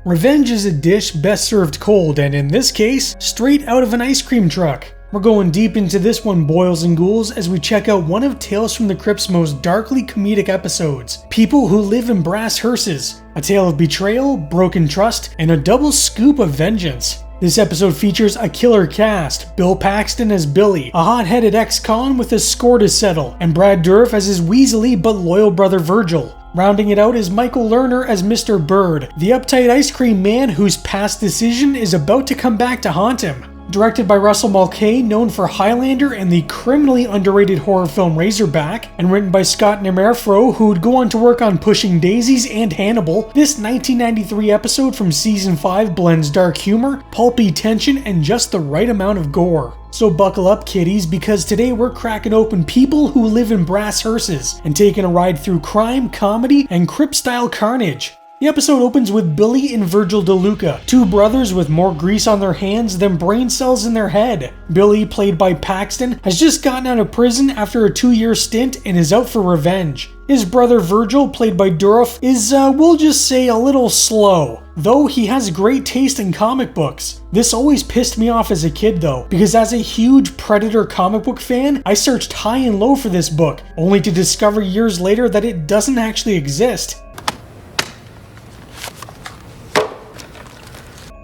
Revenge is a dish best served cold, and in this case, straight out of an ice cream truck. We're going deep into this one, boils and ghouls, as we check out one of Tales from the Crypt's most darkly comedic episodes, People Who Live in Brass Hearses, a tale of betrayal, broken trust, and a double scoop of vengeance. This episode features a killer cast, Bill Paxton as Billy, a hot-headed ex-con with a score to settle, and Brad Dourif as his weaselly but loyal brother Virgil. Rounding it out is Michael Lerner as Mr. Bird, the uptight ice cream man whose past decision is about to come back to haunt him. Directed by Russell Mulcahy, known for Highlander and the criminally underrated horror film Razorback, and written by Scott Nemerfro, who would go on to work on Pushing Daisies and Hannibal, this 1993 episode from Season 5 blends dark humor, pulpy tension, and just the right amount of gore. So buckle up, kiddies, because today we're cracking open People Who Live in Brass Hearses and taking a ride through crime, comedy, and Crypt-style carnage. The episode opens with Billy and Virgil DeLuca, two brothers with more grease on their hands than brain cells in their head. Billy, played by Paxton, has just gotten out of prison after a 2-year stint and is out for revenge. His brother Virgil, played by Dourif, is, we'll just say, a little slow, though he has great taste in comic books. This always pissed me off as a kid though, because as a huge Predator comic book fan, I searched high and low for this book, only to discover years later that it doesn't actually exist.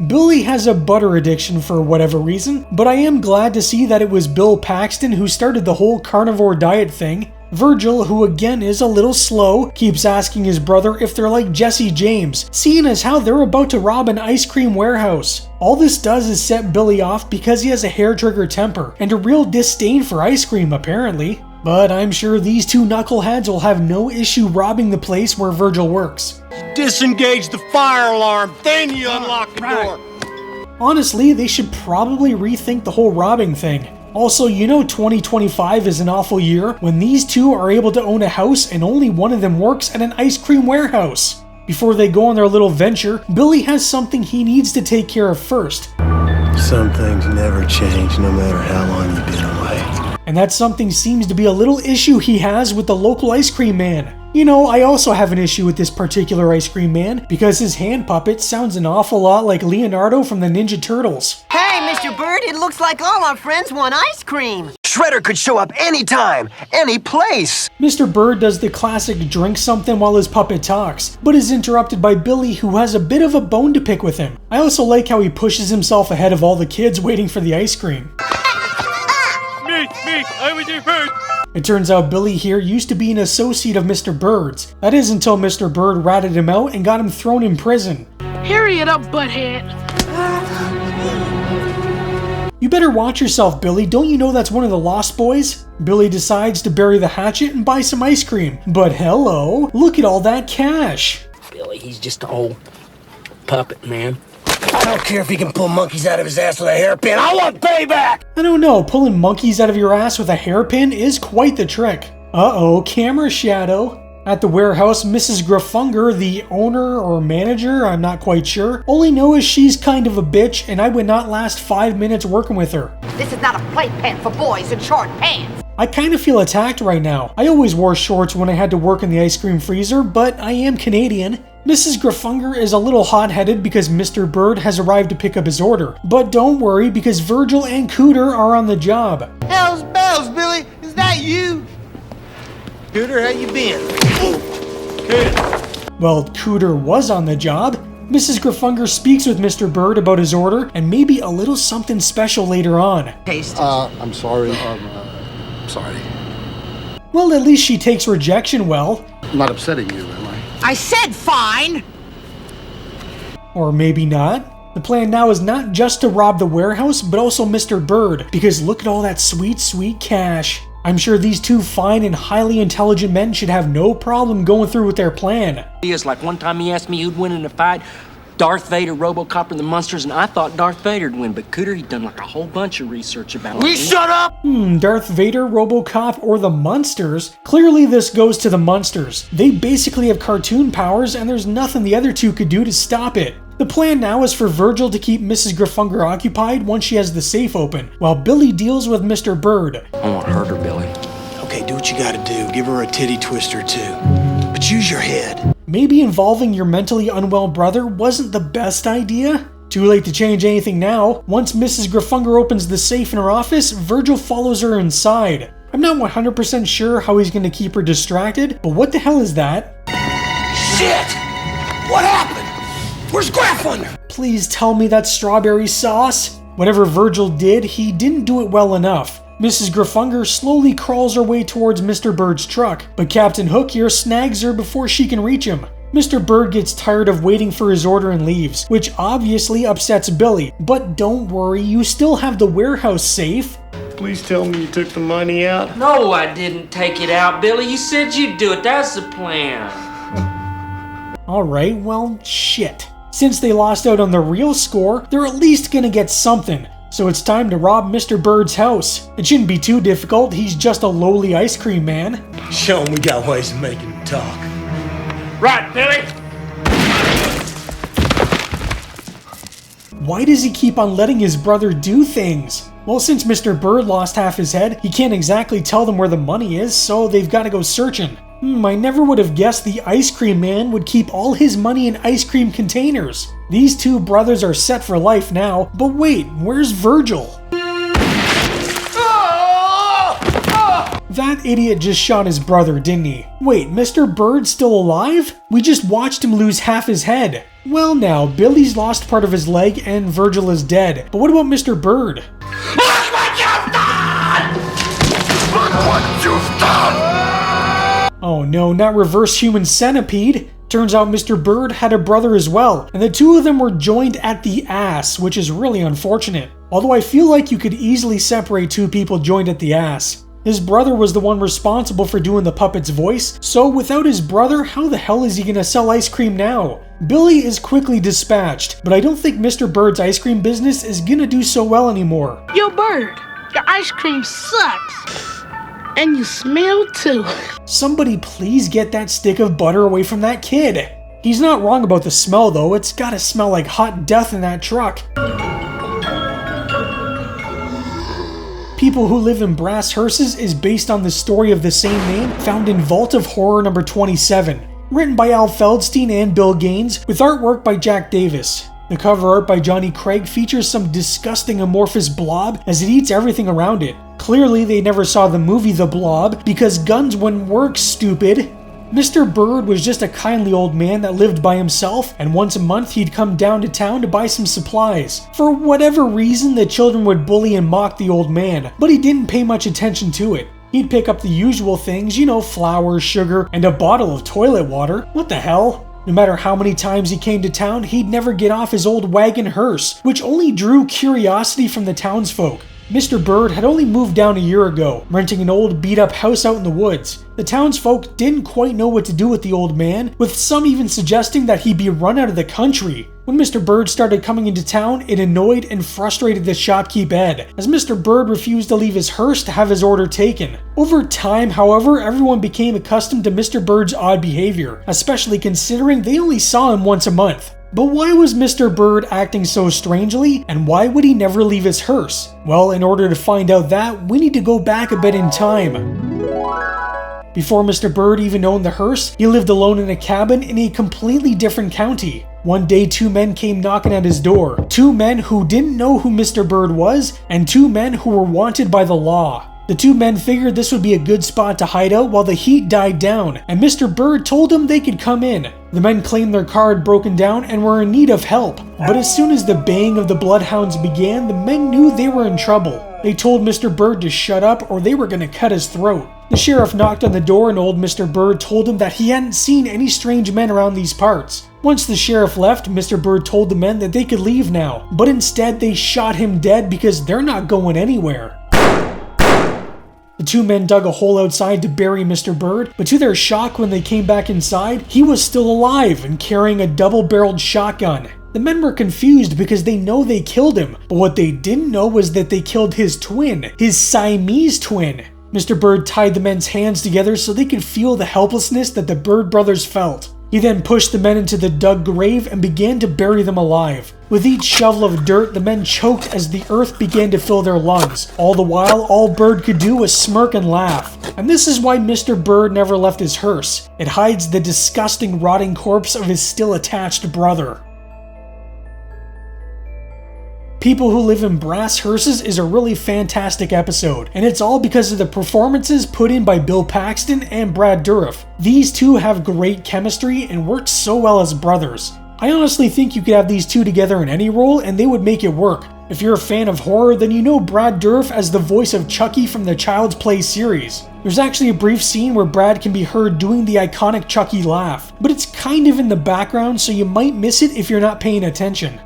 Billy has a butter addiction for whatever reason, but I am glad to see that it was Bill Paxton who started the whole carnivore diet thing. Virgil, who again is a little slow, keeps asking his brother if they're like Jesse James, seeing as how they're about to rob an ice cream warehouse. All this does is set Billy off because he has a hair-trigger temper, and a real disdain for ice cream apparently. But I'm sure these two knuckleheads will have no issue robbing the place where Virgil works. Disengage the fire alarm, then you unlock the door. Honestly, they should probably rethink the whole robbing thing. Also, you know 2025 is an awful year when these two are able to own a house and only one of them works at an ice cream warehouse. Before they go on their little venture, Billy has something he needs to take care of first. Some things never change no matter how long you've been away. And that something seems to be a little issue he has with the local ice cream man. You know, I also have an issue with this particular ice cream man because his hand puppet sounds an awful lot like Leonardo from the Ninja Turtles. Hey, Mr. Bird, it looks like all our friends want ice cream. Shredder could show up anytime, any place. Mr. Bird does the classic drink something while his puppet talks, but is interrupted by Billy, who has a bit of a bone to pick with him. I also like how he pushes himself ahead of all the kids waiting for the ice cream. Me, I was your bird. It turns out Billy here used to be an associate of Mr. Bird's. That is until Mr. Bird ratted him out and got him thrown in prison. Hurry it up, butthead. You better watch yourself, Billy. Don't you know that's one of the Lost Boys? Billy decides to bury the hatchet and buy some ice cream. But hello, look at all that cash. Billy, he's just an old puppet, man. I don't care if he can pull monkeys out of his ass with a hairpin. I want payback! I don't know, pulling monkeys out of your ass with a hairpin is quite the trick. Uh-oh, camera shadow. At the warehouse, Mrs. Graffunger, the owner or manager, I'm not quite sure, only know is she's kind of a bitch and I would not last 5 minutes working with her. This is not a playpen for boys in short pants. I kind of feel attacked right now. I always wore shorts when I had to work in the ice cream freezer, but I am Canadian. Mrs. Graffunger is a little hot-headed because Mr. Bird has arrived to pick up his order. But don't worry, because Virgil and Cooter are on the job. Hell's bells, Billy! Is that you? Cooter, how you been? Cooter. Well, Cooter was on the job. Mrs. Graffunger speaks with Mr. Bird about his order and maybe a little something special later on. Taste. I'm sorry. Sorry. Well, at least she takes rejection well. I'm not upsetting you, am I? I said fine! Or maybe not. The plan now is not just to rob the warehouse, but also Mr. Bird, because look at all that sweet, sweet cash. I'm sure these two fine and highly intelligent men should have no problem going through with their plan. It's like one time he asked me who'd win in a fight, Darth Vader, RoboCop, or the Munsters, and I thought Darth Vader'd win, but Cooter, he'd done like a whole bunch of research about it. We shut up! Darth Vader, RoboCop, or the Munsters? Clearly this goes to the Munsters. They basically have cartoon powers, and there's nothing the other two could do to stop it. The plan now is for Virgil to keep Mrs. Graffunger occupied once she has the safe open, while Billy deals with Mr. Bird. I want to hurt her, Billy. Okay, do what you gotta do. Give her a titty twister, too. But use your head. maybe involving your mentally unwell brother wasn't the best idea? Too late to change anything now. Once Mrs. Graffunger opens the safe in her office, Virgil follows her inside. I'm not 100% sure how he's gonna keep her distracted, but what the hell is that? Shit! What happened? Where's Graffunger? Please tell me that's strawberry sauce? Whatever Virgil did, he didn't do it well enough. Mrs. Graffunger slowly crawls her way towards Mr. Bird's truck, but Captain Hook here snags her before she can reach him. Mr. Bird gets tired of waiting for his order and leaves, which obviously upsets Billy. But don't worry, you still have the warehouse safe. Please tell me you took the money out. No, I didn't take it out, Billy. You said you'd do it. That's the plan. Alright, well, shit. Since they lost out on the real score, they're at least gonna get something. So it's time to rob Mr. Bird's house. It shouldn't be too difficult, he's just a lowly ice cream man. Show him we got ways of making him talk. Right, Billy? Why does he keep on letting his brother do things? Well, since Mr. Bird lost half his head, he can't exactly tell them where the money is, so they've got to go searching. I never would have guessed the ice cream man would keep all his money in ice cream containers. These two brothers are set for life now, but wait, where's Virgil? That idiot just shot his brother, didn't he? Wait, Mr. Bird's still alive? We just watched him lose half his head. Well now, Billy's lost part of his leg and Virgil is dead. But what about Mr. Bird? Look what you've done! Look what you've done! Oh no, not reverse human centipede. Turns out Mr. Bird had a brother as well, and the two of them were joined at the ass, which is really unfortunate. Although I feel like you could easily separate two people joined at the ass. His brother was the one responsible for doing the puppet's voice, so without his brother, how the hell is he gonna sell ice cream now? Billy is quickly dispatched, but I don't think Mr. Bird's ice cream business is gonna do so well anymore. Yo, Bird, your ice cream sucks. And you smell too. Somebody please get that stick of butter away from that kid. He's not wrong about the smell though, it's gotta smell like hot death in that truck. People Who Live in Brass Hearses is based on the story of the same name found in Vault of Horror number 27. Written by Al Feldstein and Bill Gaines, with artwork by Jack Davis. The cover art by Johnny Craig features some disgusting amorphous blob as it eats everything around it. Clearly they never saw the movie The Blob, because guns wouldn't work, stupid. Mr. Bird was just a kindly old man that lived by himself, and once a month he'd come down to town to buy some supplies. For whatever reason, the children would bully and mock the old man, but he didn't pay much attention to it. He'd pick up the usual things, you know, flour, sugar, and a bottle of toilet water. What the hell? No matter how many times he came to town, he'd never get off his old wagon hearse, which only drew curiosity from the townsfolk. Mr. Bird had only moved down a year ago, renting an old beat-up house out in the woods. The townsfolk didn't quite know what to do with the old man, with some even suggesting that he be run out of the country. When Mr. Bird started coming into town, it annoyed and frustrated the shopkeep Ed, as Mr. Bird refused to leave his hearse to have his order taken. Over time, however, everyone became accustomed to Mr. Bird's odd behavior, especially considering they only saw him once a month. But why was Mr. Bird acting so strangely, and why would he never leave his hearse? Well, in order to find out that, we need to go back a bit in time. Before Mr. Bird even owned the hearse, he lived alone in a cabin in a completely different county. One day, two men came knocking at his door. Two men who didn't know who Mr. Bird was, and two men who were wanted by the law. The two men figured this would be a good spot to hide out while the heat died down, and Mr. Bird told them they could come in. The men claimed their car had broken down and were in need of help. But as soon as the baying of the bloodhounds began, the men knew they were in trouble. They told Mr. Bird to shut up or they were going to cut his throat. The sheriff knocked on the door and old Mr. Bird told him that he hadn't seen any strange men around these parts. Once the sheriff left, Mr. Bird told the men that they could leave now, but instead they shot him dead because they're not going anywhere. The two men dug a hole outside to bury Mr. Bird, but to their shock when they came back inside, he was still alive and carrying a double-barreled shotgun. The men were confused because they know they killed him, but what they didn't know was that they killed his twin, his Siamese twin. Mr. Bird tied the men's hands together so they could feel the helplessness that the Bird brothers felt. He then pushed the men into the dug grave and began to bury them alive. With each shovel of dirt, the men choked as the earth began to fill their lungs. All the while, all Bird could do was smirk and laugh. And this is why Mr. Bird never left his hearse. It hides the disgusting rotting corpse of his still attached brother. People Who Live in Brass Hearses is a really fantastic episode, and it's all because of the performances put in by Bill Paxton and Brad Dourif. These two have great chemistry and work so well as brothers. I honestly think you could have these two together in any role and they would make it work. If you're a fan of horror, then you know Brad Dourif as the voice of Chucky from the Child's Play series. There's actually a brief scene where Brad can be heard doing the iconic Chucky laugh, but it's kind of in the background, so you might miss it if you're not paying attention.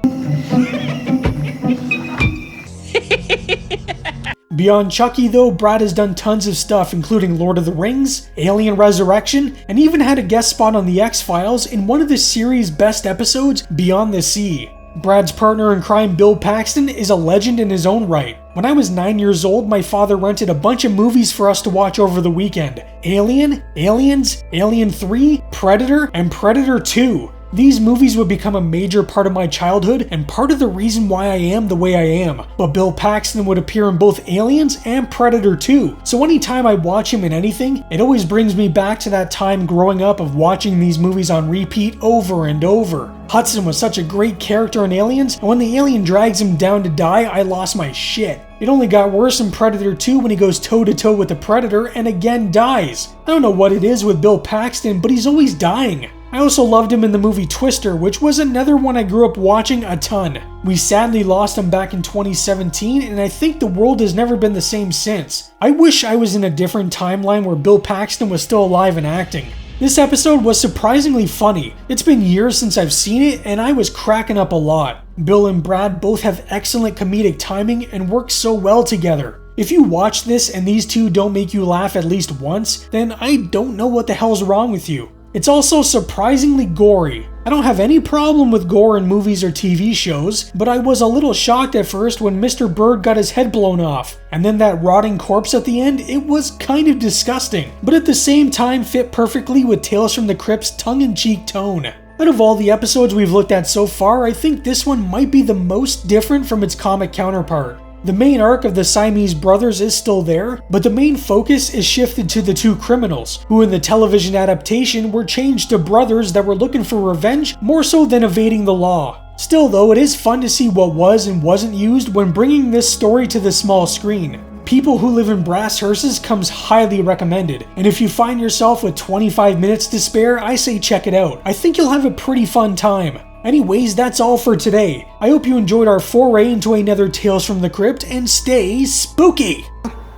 Beyond Chucky though, Brad has done tons of stuff including Lord of the Rings, Alien Resurrection, and even had a guest spot on The X-Files in one of the series' best episodes, Beyond the Sea. Brad's partner in crime, Bill Paxton, is a legend in his own right. When I was 9 years old, my father rented a bunch of movies for us to watch over the weekend. Alien, Aliens, Alien 3, Predator, and Predator 2. These movies would become a major part of my childhood and part of the reason why I am the way I am, but Bill Paxton would appear in both Aliens and Predator 2, so anytime I watch him in anything, it always brings me back to that time growing up of watching these movies on repeat over and over. Hudson was such a great character in Aliens, and when the alien drags him down to die, I lost my shit. It only got worse in Predator 2 when he goes toe-to-toe with the Predator and again dies. I don't know what it is with Bill Paxton, but he's always dying. I also loved him in the movie Twister, which was another one I grew up watching a ton. We sadly lost him back in 2017, and I think the world has never been the same since. I wish I was in a different timeline where Bill Paxton was still alive and acting. This episode was surprisingly funny. It's been years since I've seen it, and I was cracking up a lot. Bill and Brad both have excellent comedic timing and work so well together. If you watch this and these two don't make you laugh at least once, then I don't know what the hell's wrong with you. It's also surprisingly gory. I don't have any problem with gore in movies or TV shows, but I was a little shocked at first when Mr. Bird got his head blown off, and then that rotting corpse at the end, it was kind of disgusting, but at the same time fit perfectly with Tales from the Crypt's tongue-in-cheek tone. Out of all the episodes we've looked at so far, I think this one might be the most different from its comic counterpart. The main arc of the Siamese brothers is still there, but the main focus is shifted to the two criminals, who in the television adaptation were changed to brothers that were looking for revenge more so than evading the law. Still though, it is fun to see what was and wasn't used when bringing this story to the small screen. People Who Live in Brass Hearses comes highly recommended, and if you find yourself with 25 minutes to spare, I say check it out. I think you'll have a pretty fun time. Anyways, that's all for today. I hope you enjoyed our foray into another Tales from the Crypt, and stay spooky!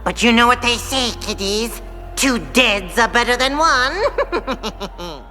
But you know what they say, kiddies? 2 deads are better than 1.